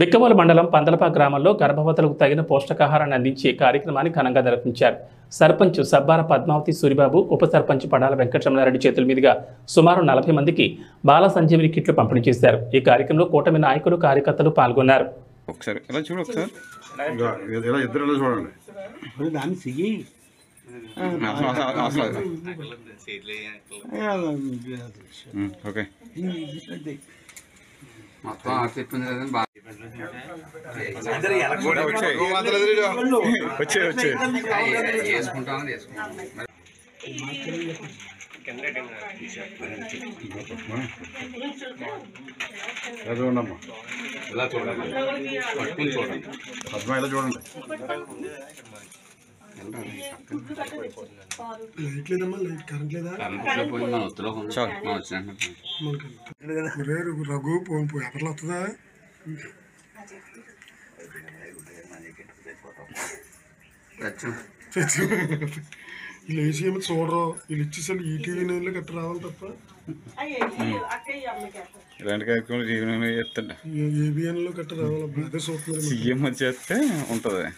బిక్కవోలు మండలం పందలపాక గ్రామంలో గర్భవతులకు తగిన పోషకాహారాన్ని అందించే కార్యక్రమాన్ని ఘనంగా నిర్వహించారు. సర్పంచ్ సబ్బార పద్మావతి సూరిబాబు, ఉప సర్పంచ్ పడాల వెంకటరమణారెడ్డి చేతుల మీదుగా సుమారు 40 మందికి బాల సంజీవిని కిట్లు పంపిణీ చేశారు. ఈ కార్యక్రమంలో కూటమి నాయకులు, కార్యకర్తలు పాల్గొన్నారు. రఘు పోయి పేపర్లు వస్తుందా వీళ్ళు వేసి ఏమో చూడరు. వీళ్ళు ఇచ్చేసరికి ఈటీవీ నైన్లో గట్ట రావాలి తప్ప ఇలాంటి కార్యక్రమం ఏబిఎన్లో గట్ట రావాలి. అదే చూస్తున్నారు. సీఎం చేస్తే ఉంటుంది.